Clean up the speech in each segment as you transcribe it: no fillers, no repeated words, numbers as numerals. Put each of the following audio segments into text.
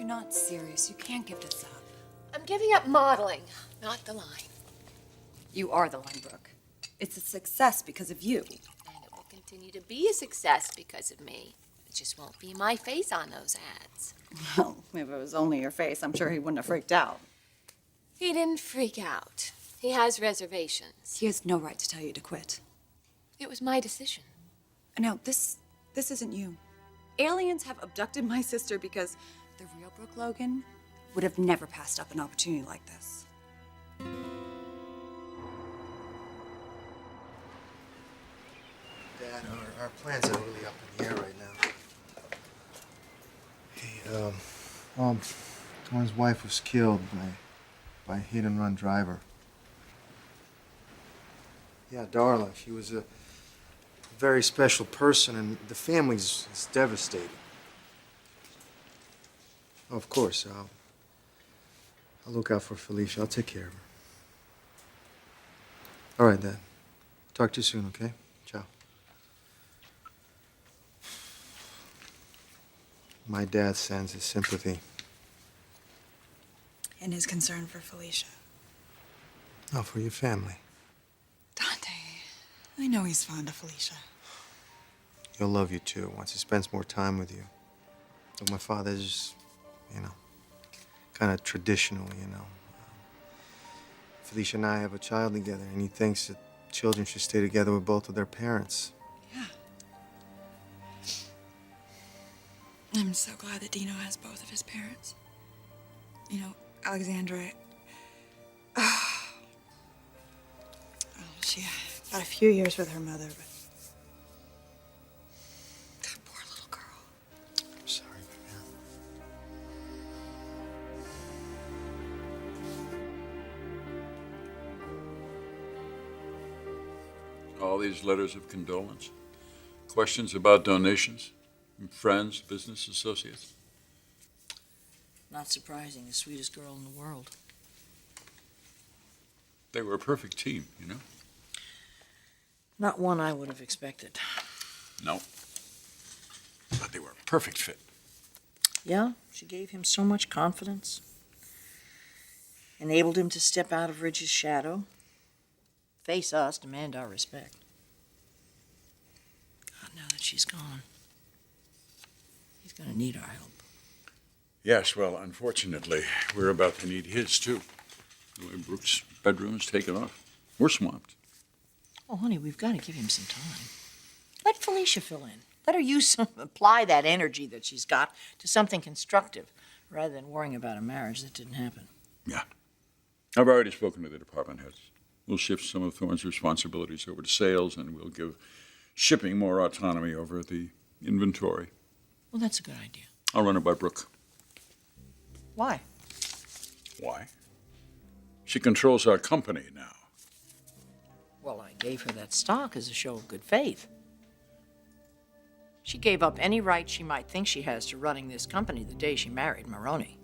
not serious. You can't give this up. I'm giving up modeling, not the line. You are the line, Brooke. It's a success because of you. And it will continue to be a success because of me. It just won't be my face on those ads. Well, if it was only your face, I'm sure he wouldn't have freaked out. He didn't freak out. He has reservations. He has no right to tell you to quit. It was my decision. No, this isn't you. Aliens have abducted my sister because the real Brooke Logan would have never passed up an opportunity like this. Dad, our plans are really up in the air right now. Hey, Thorne's wife was killed by a hit-and-run driver. Yeah, Darla. She was a very special person, and the family's is devastated. Oh, of course, I'll look out for Felicia. I'll take care of her. All right, Dad. Talk to you soon, okay? Ciao. My dad sends his sympathy. And his concern for Felicia. Oh, for your family. Dante, I know he's fond of Felicia. He'll love you, too, once he spends more time with you. But my father's just, kind of traditional, Felicia and I have a child together, and he thinks that children should stay together with both of their parents. Yeah. I'm so glad that Dino has both of his parents. Alexandra... she got a few years with her mother, but... That poor little girl. I'm sorry, man. All these letters of condolence, questions about donations from friends, business associates. Not surprising, the sweetest girl in the world. They were a perfect team, Not one I would have expected. No. But they were a perfect fit. Yeah, she gave him so much confidence. Enabled him to step out of Ridge's shadow. Face us, demand our respect. God, now that she's gone, he's gonna need our help. Yes, well, unfortunately, we're about to need his, too. The way Brooke's bedroom is taken off. We're swamped. Oh, honey, we've got to give him some time. Let Felicia fill in. Let her apply that energy that she's got to something constructive, rather than worrying about a marriage that didn't happen. Yeah. I've already spoken to the department heads. We'll shift some of Thorne's responsibilities over to sales, and we'll give shipping more autonomy over the inventory. Well, that's a good idea. I'll run it by Brooke. Why? Why? She controls our company now. Well, I gave her that stock as a show of good faith. She gave up any right she might think she has to running this company the day she married Maroney.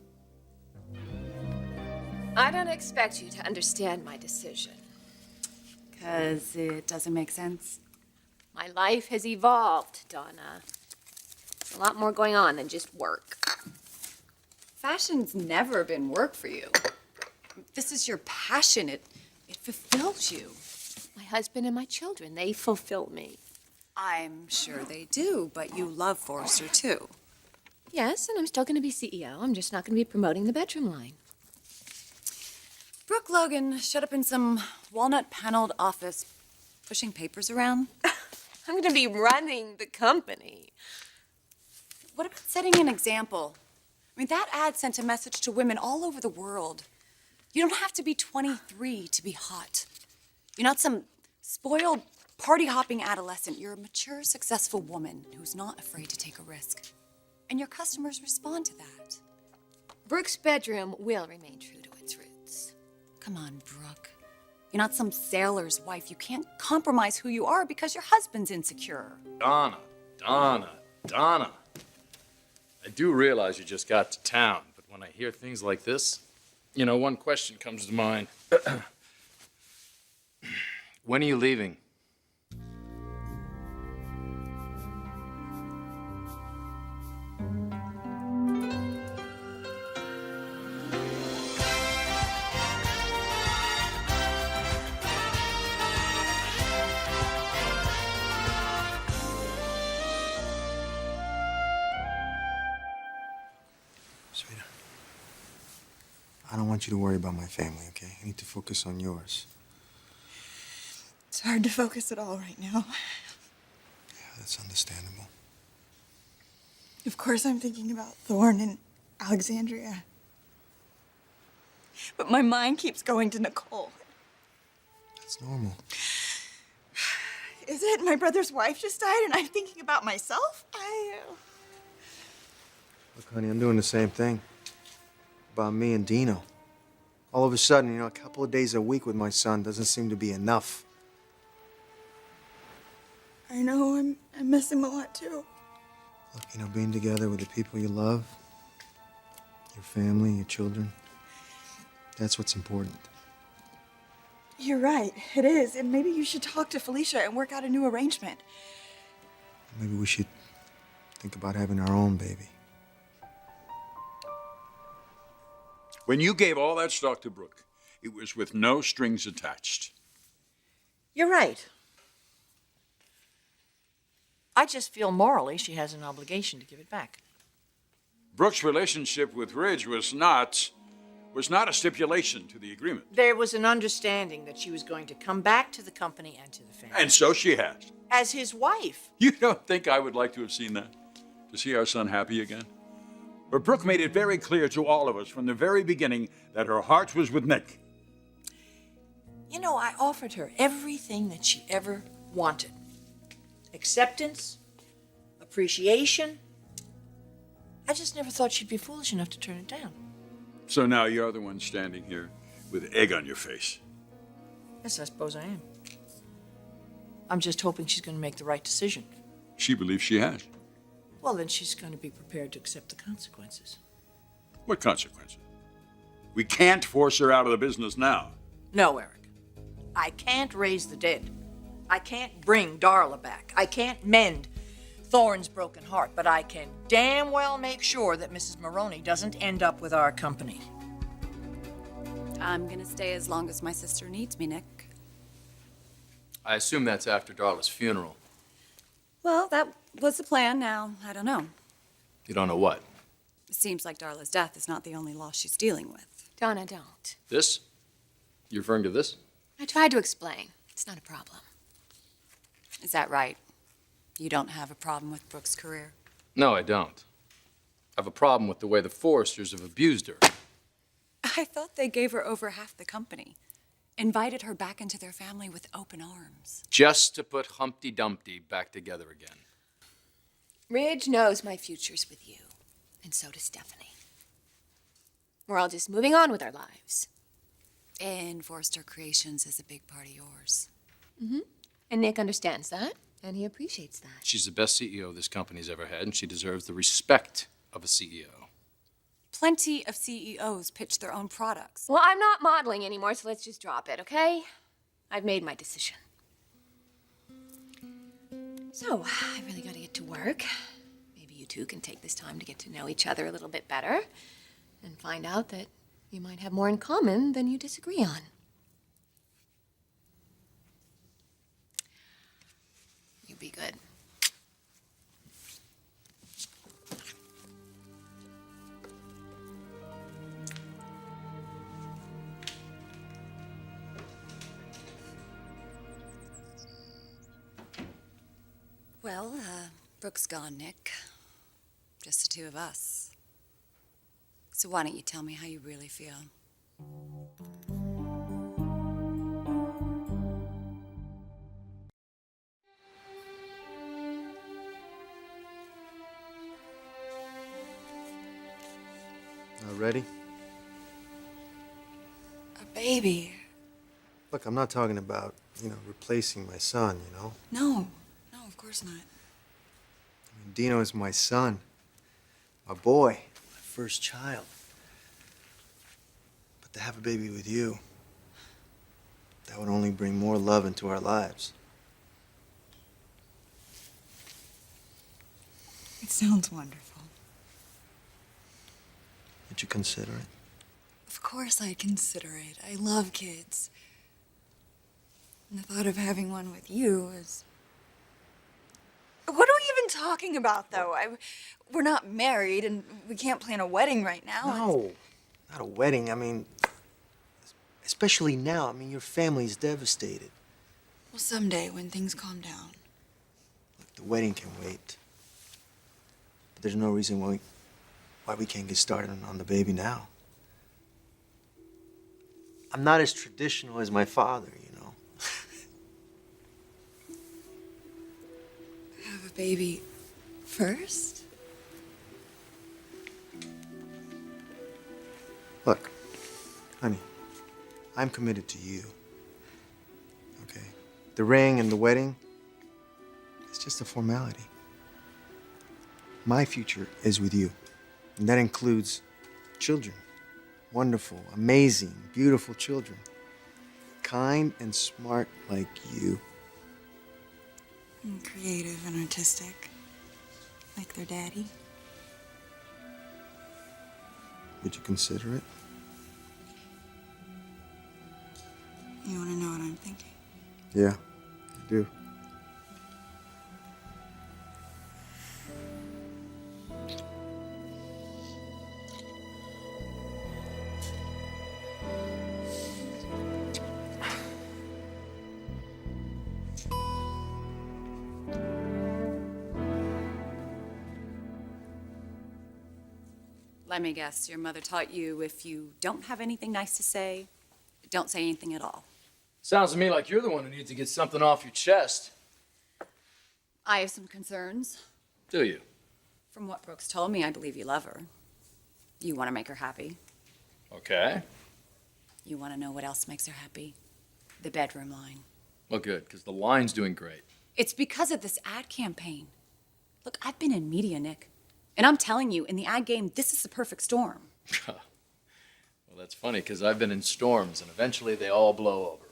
I don't expect you to understand my decision. 'Cause it doesn't make sense. My life has evolved, Donna. There's a lot more going on than just work. Fashion's never been work for you. This is your passion. It fulfills you. My husband and my children, they fulfill me. I'm sure they do, but you love Forrester, too. Yes, and I'm still going to be CEO. I'm just not going to be promoting the bedroom line. Brooke Logan shut up in some walnut-paneled office, pushing papers around. I'm going to be running the company. What about setting an example? I mean, that ad sent a message to women all over the world. You don't have to be 23 to be hot. You're not some spoiled, party-hopping adolescent. You're a mature, successful woman who's not afraid to take a risk. And your customers respond to that. Brooke's bedroom will remain true to its roots. Come on, Brooke. You're not some sailor's wife. You can't compromise who you are because your husband's insecure. Donna. I do realize you just got to town, but when I hear things like this, one question comes to mind. When are you leaving? I don't want you to worry about my family, okay? I need to focus on yours. It's hard to focus at all right now. Yeah, that's understandable. Of course, I'm thinking about Thorne and Alexandria. But my mind keeps going to Nicole. That's normal. Is it? My brother's wife just died, and I'm thinking about myself? Look, honey, I'm doing the same thing. About me and Dino. All of a sudden, you know, a couple of days a week with my son doesn't seem to be enough. I know I miss him a lot, too. Look, you know, being together with the people you love, your family, your children, that's what's important. You're right, it is. And maybe you should talk to Felicia and work out a new arrangement. Maybe we should think about having our own baby. When you gave all that stock to Brooke, it was with no strings attached. You're right. I just feel morally she has an obligation to give it back. Brooke's relationship with Ridge was not a stipulation to the agreement. There was an understanding that she was going to come back to the company and to the family. And so she has. As his wife. You don't think I would like to have seen that? To see our son happy again? But Brooke made it very clear to all of us from the very beginning that her heart was with Nick. You know, I offered her everything that she ever wanted. Acceptance, appreciation. I just never thought she'd be foolish enough to turn it down. So now you're the one standing here with egg on your face. Yes, I suppose I am. I'm just hoping she's going to make the right decision. She believes she has. Well, then she's going to be prepared to accept the consequences. What consequences? We can't force her out of the business now. No, Eric. I can't raise the dead. I can't bring Darla back. I can't mend Thorne's broken heart, but I can damn well make sure that Mrs. Maroney doesn't end up with our company. I'm gonna stay as long as my sister needs me, Nick. I assume that's after Darla's funeral. Well, that was the plan. Now, I don't know. You don't know what? It seems like Darla's death is not the only loss she's dealing with. Donna, don't. This? You referring to this? I tried to explain. It's not a problem. Is that right? You don't have a problem with Brooke's career? No, I don't. I have a problem with the way the Forresters have abused her. I thought they gave her over half the company. Invited her back into their family with open arms. Just to put Humpty Dumpty back together again. Ridge knows my future's with you, and so does Stephanie. We're all just moving on with our lives. And Forrester Creations is a big part of yours. Mm-hmm. And Nick understands that, and he appreciates that. She's the best CEO this company's ever had, and she deserves the respect of a CEO. Plenty of CEOs pitch their own products. Well, I'm not modeling anymore, so let's just drop it, okay? I've made my decision. So, I really gotta get to work. Maybe you two can take this time to get to know each other a little bit better and find out that you might have more in common than you disagree on. You be good. Well, Brooke's gone, Nick. Just the two of us. So why don't you tell me how you really feel? Ready? A baby. Look, I'm not talking about, you know, replacing my son, you know? No, of course not. I mean, Dino is my son. My boy. My first child. But to have a baby with you, that would only bring more love into our lives. It sounds wonderful. Would you consider it? Of course I'd consider it. I love kids. And the thought of having one with you is... What are we even talking about, though? We're not married, and we can't plan a wedding right now. Not a wedding, I mean, especially now. I mean, your family's devastated. Well, someday when things calm down. Look, the wedding can wait. But there's no reason why we can't get started on the baby now. I'm not as traditional as my father, you know. Have a baby first? Look, honey, I'm committed to you. Okay? The ring and the wedding, it's just a formality. My future is with you. And that includes children. Wonderful, amazing, beautiful children. Kind and smart like you. And creative and artistic. Like their daddy. Would you consider it? You want to know what I'm thinking? Yeah, I do. Let me guess, your mother taught you if you don't have anything nice to say, don't say anything at all. Sounds to me like you're the one who needs to get something off your chest. I have some concerns. Do you? From what Brooke's told me, I believe you love her. You want to make her happy. Okay. You want to know what else makes her happy? The bedroom line. Well, good, because the line's doing great. It's because of this ad campaign. Look, I've been in media, Nick. And I'm telling you, in the ad game, this is the perfect storm. Well, that's funny, because I've been in storms, and eventually they all blow over.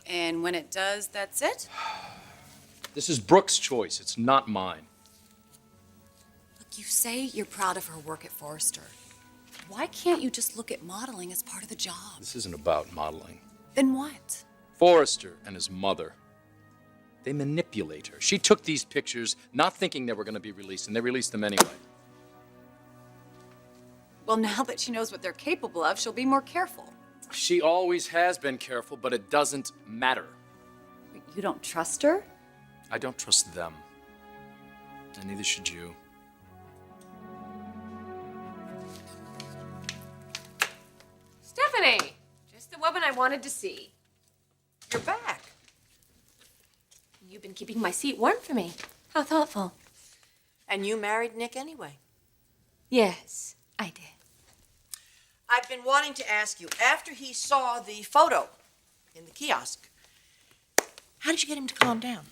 And when it does, that's it? This is Brooke's choice. It's not mine. Look, you say you're proud of her work at Forrester. Why can't you just look at modeling as part of the job? This isn't about modeling. Then what? Forrester and his mother. They manipulate her. She took these pictures not thinking they were going to be released, and they released them anyway. Well, now that she knows what they're capable of, she'll be more careful. She always has been careful, but it doesn't matter. You don't trust her? I don't trust them. And neither should you. Stephanie! Just the woman I wanted to see. You're back. You've been keeping my seat warm for me. How thoughtful. And you married Nick anyway. Yes, I did. I've been wanting to ask you, after he saw the photo in the kiosk, how did you get him to calm down?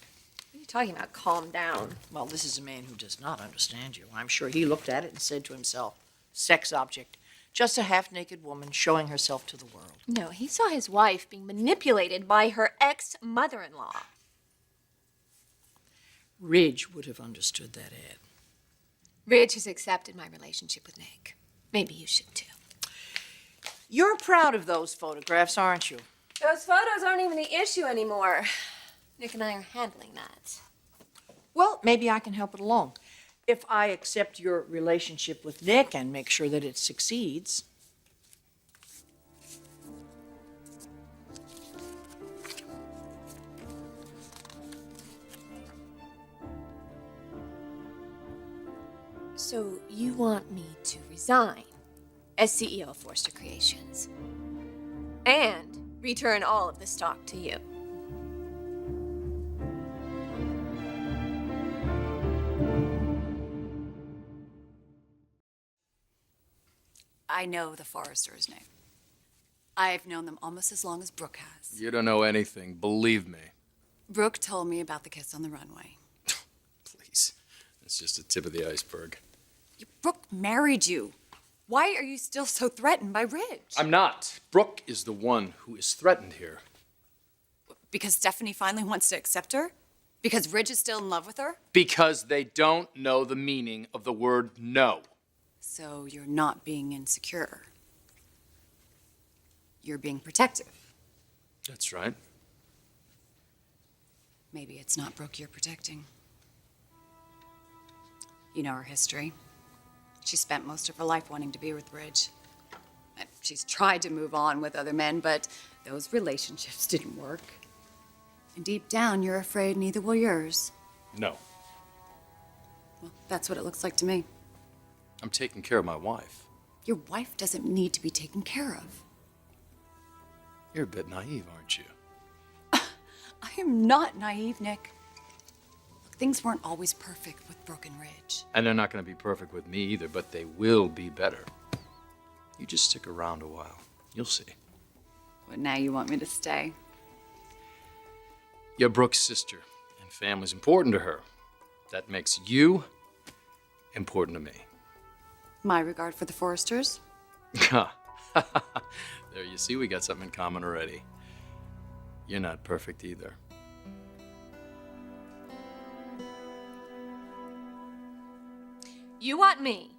What are you talking about, calm down? Well, this is a man who does not understand you. I'm sure he looked at it and said to himself, sex object, just a half-naked woman showing herself to the world. No, he saw his wife being manipulated by her ex-mother-in-law. Ridge would have understood that ad. Ridge has accepted my relationship with Nick. Maybe you should too. You're proud of those photographs, aren't you? Those photos aren't even the issue anymore. Nick and I are handling that. Well, maybe I can help it along. If I accept your relationship with Nick and make sure that it succeeds. So you want me to resign as CEO of Forrester Creations and return all of the stock to you? I know the Forresters' name. I've known them almost as long as Brooke has. You don't know anything, believe me. Brooke told me about the kiss on the runway. Please. It's just the tip of the iceberg. Brooke married you. Why are you still so threatened by Ridge? I'm not. Brooke is the one who is threatened here. Because Stephanie finally wants to accept her? Because Ridge is still in love with her? Because they don't know the meaning of the word no. So you're not being insecure. You're being protective. That's right. Maybe it's not Brooke you're protecting. You know her history. She spent most of her life wanting to be with Ridge. She's tried to move on with other men, but those relationships didn't work. And deep down, you're afraid neither will yours. No, Well, that's what it looks like to me. I'm taking care of my wife. Your wife doesn't need to be taken care of. You're a bit naive, aren't you? I am not naive, Nick. Look, things weren't always perfect with Brooke and Ridge. And they're not going to be perfect with me either, but they will be better. You just stick around a while. You'll see. But now you want me to stay. You're Brooke's sister, and family's important to her. That makes you important to me. My regard for the Forresters? There, you see, we got something in common already. You're not perfect either. You want me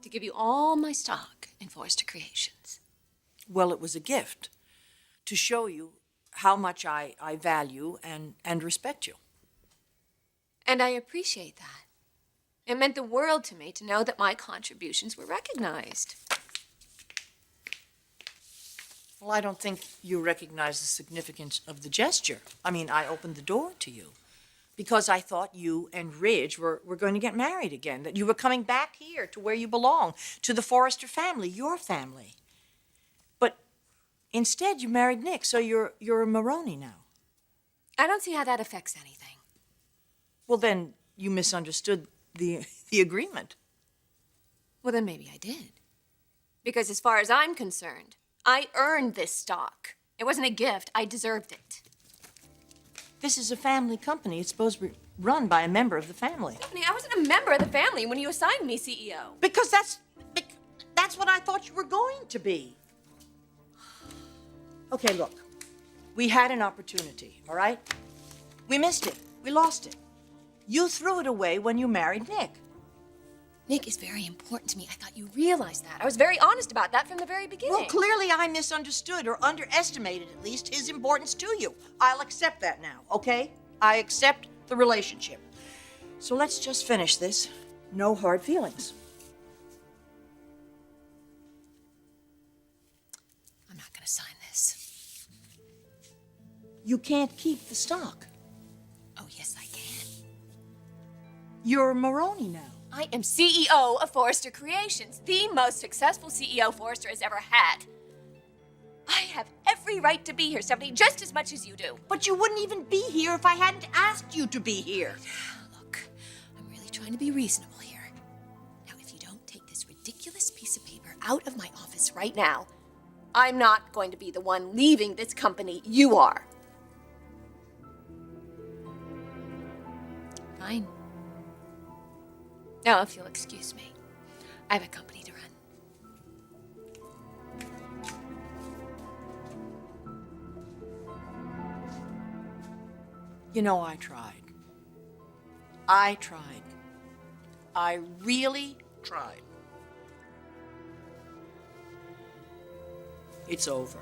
to give you all my stock in Forrester Creations. Well, it was a gift to show you how much I value and respect you. And I appreciate that. It meant the world to me to know that my contributions were recognized. Well, I don't think you recognize the significance of the gesture. I mean, I opened the door to you because I thought you and Ridge were going to get married again, that you were coming back here to where you belong, to the Forrester family, your family. But instead, you married Nick, so you're a Maroney now. I don't see how that affects anything. Well, then you misunderstood the agreement. Well, then maybe I did. Because as far as I'm concerned, I earned this stock. It wasn't a gift. I deserved it. This is a family company. It's supposed to be run by a member of the family. Stephanie, I wasn't a member of the family when you assigned me CEO. Because that's what I thought you were going to be. Okay, look. We had an opportunity, all right? We missed it. We lost it. You threw it away when you married Nick. Nick is very important to me. I thought you realized that. I was very honest about that from the very beginning. Well, clearly I misunderstood or underestimated at least his importance to you. I'll accept that now, okay? I accept the relationship. So let's just finish this. No hard feelings. I'm not going to sign this. You can't keep the stock. Oh, yes, I can. You're Maroney now. I am CEO of Forrester Creations, the most successful CEO Forrester has ever had. I have every right to be here, Stephanie, just as much as you do. But you wouldn't even be here if I hadn't asked you to be here. Look, I'm really trying to be reasonable here. Now, if you don't take this ridiculous piece of paper out of my office right now, I'm not going to be the one leaving this company. You are. Fine. Now, if you'll excuse me, I have a company to run. You know, I tried. I tried. I really tried. It's over.